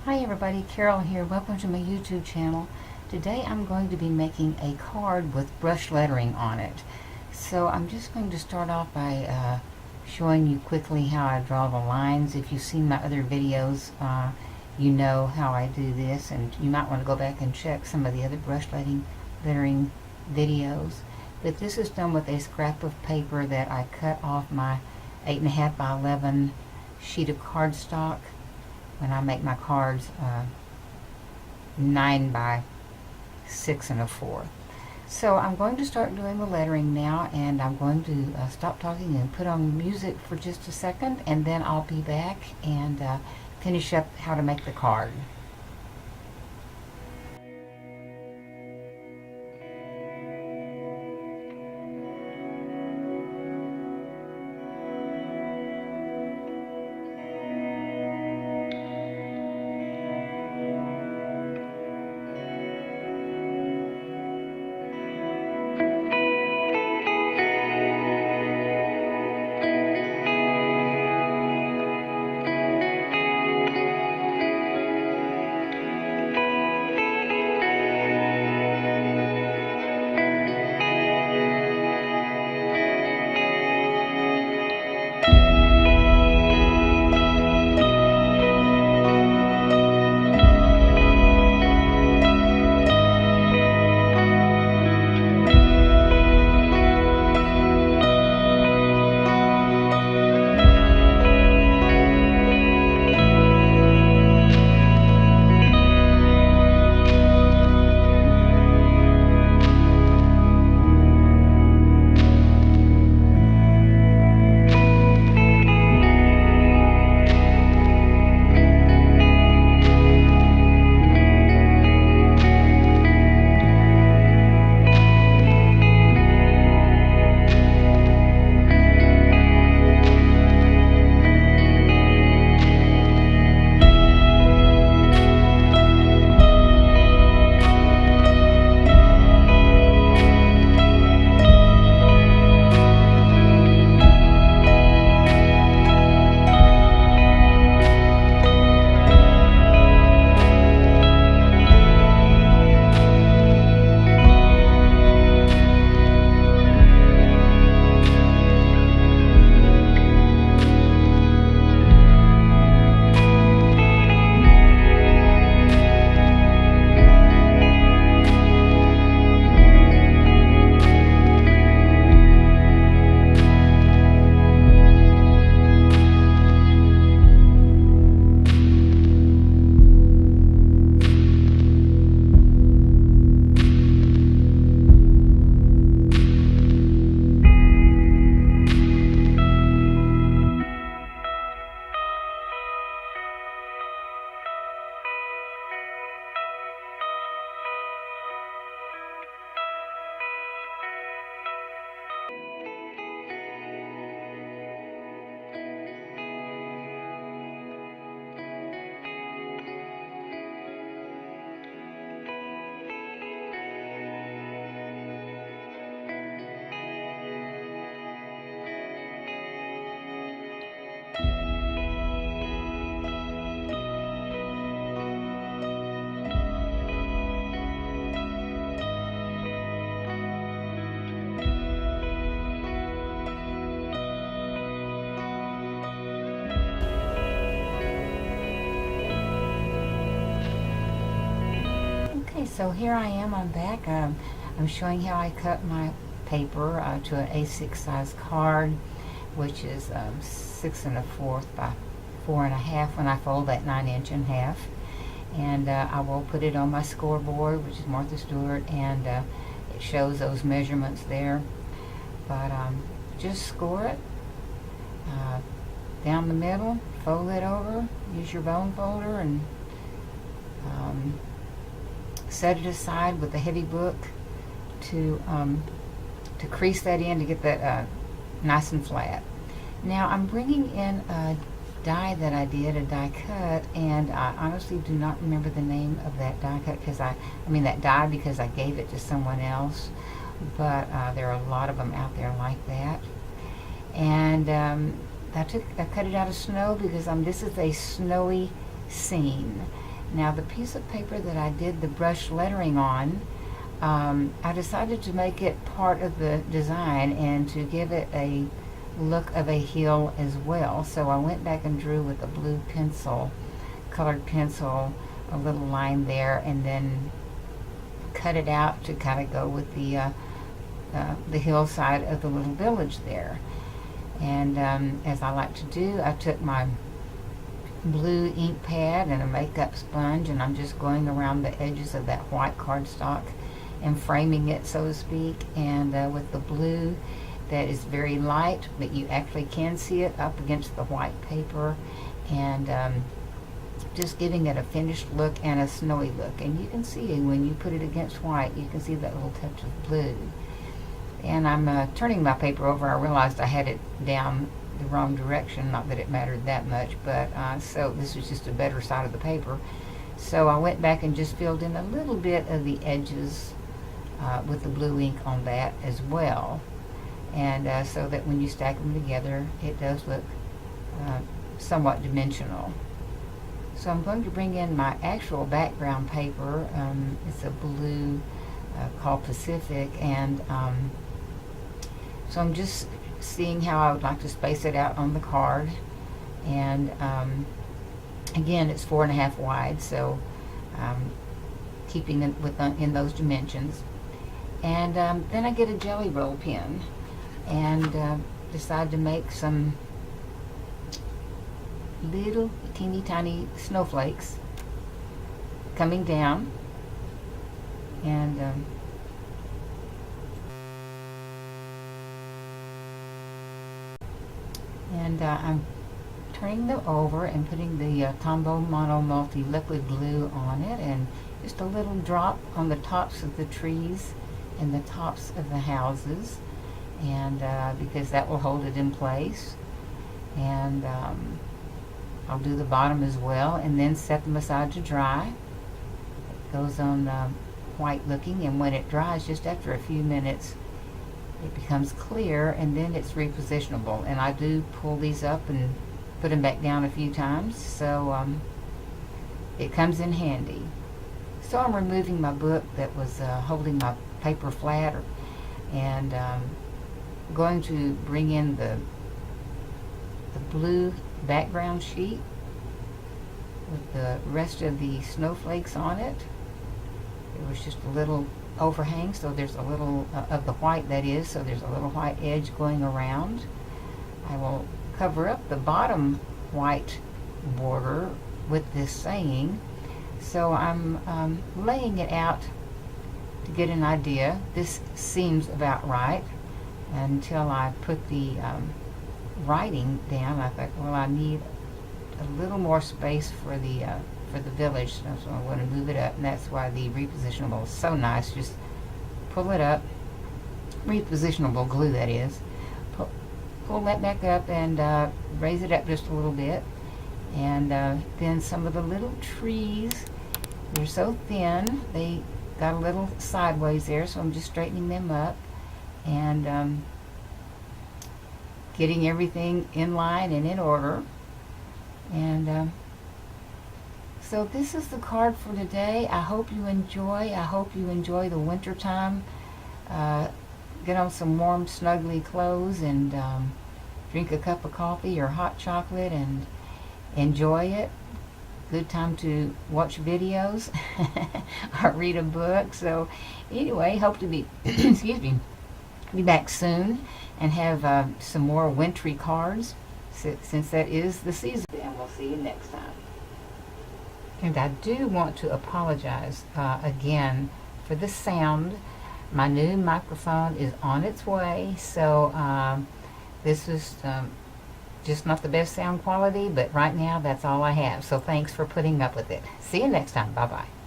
Hi everybody, Carol here. Welcome to my YouTube channel. Today I'm going to be making a card with brush lettering on it. So I'm just going to start off by showing you quickly how I draw the lines. If you've seen my other videos, you know how I do this, and you might want to go back and check some of the other brush lettering videos. But this is done with a scrap of paper that I cut off my 8.5 by 11 sheet of cardstock. When I make my cards 9 by 6 1/4. So I'm going to start doing the lettering now, and I'm going to stop talking and put on music for just a second, and then I'll be back and finish up how to make the card. So here I am, I'm back. I'm showing how I cut my paper to an A6 size card, which is 6 1/4 by 4 1/2 when I fold that 9" in half. And I will put it on my scoreboard, which is Martha Stewart, and it shows those measurements there. But just score it down the middle, fold it over, use your bone folder, and set it aside with a heavy book to crease that in to get that nice and flat. Now I'm bringing in a die that I did, a die cut, and I honestly do not remember the name of that die cut because I gave it to someone else, but there are a lot of them out there like that. And I cut it out of snow because this is a snowy scene, Now the piece of paper that I did the brush lettering on, I decided to make it part of the design and to give it a look of a hill as well. So I went back and drew with a blue pencil, colored pencil, a little line there, and then cut it out to kind of go with the hillside of the little village there. And as I like to do, I took my blue ink pad and a makeup sponge, and I'm just going around the edges of that white cardstock and framing it, so to speak, and with the blue that is very light, but you actually can see it up against the white paper, and just giving it a finished look and a snowy look. And you can see when you put it against white, you can see that little touch of blue. And I'm turning my paper over. I realized I had it down the wrong direction, not that it mattered that much, but so this was just a better side of the paper. So I went back and just filled in a little bit of the edges with the blue ink on that as well, and so that when you stack them together, it does look somewhat dimensional. So I'm going to bring in my actual background paper. It's a blue called Pacific, and so I'm just seeing how I would like to space it out on the card. And again, it's 4.5 wide, so keeping it in those dimensions. And then I get a jelly roll pen and decide to make some little teeny tiny snowflakes coming down, and I'm turning them over and putting the Tombow Mono Multi liquid glue on it, and just a little drop on the tops of the trees and the tops of the houses, and because that will hold it in place. And I'll do the bottom as well, and then set them aside to dry. It goes on white looking, and when it dries, just after a few minutes, it becomes clear, and then it's repositionable. And I do pull these up and put them back down a few times, so it comes in handy. So I'm removing my book that was holding my paper flat, and going to bring in the blue background sheet with the rest of the snowflakes on it. There was just a little overhang, so there's a little of the white, that is, so there's a little white edge going around. I will cover up the bottom white border with this saying. So I'm laying it out to get an idea. This seems about right until I put the writing down. I thought, well, I need a little more space for the village, so I want to move it up, and that's why the repositionable is so nice. Just pull it up, repositionable glue, that is. Pull that back up and raise it up just a little bit, and then some of the little trees, they're so thin, they got a little sideways there, so I'm just straightening them up and getting everything in line and in order. And so this is the card for today. I hope you enjoy. I hope you enjoy the winter time. Get on some warm, snuggly clothes and drink a cup of coffee or hot chocolate and enjoy it. Good time to watch videos or read a book. So anyway, hope to be excuse me, be back soon and have some more wintry cards, since that is the season. And we'll see you next time. And I do want to apologize again for the sound. My new microphone is on its way, so this is just not the best sound quality, but right now that's all I have. So thanks for putting up with it. See you next time. Bye-bye.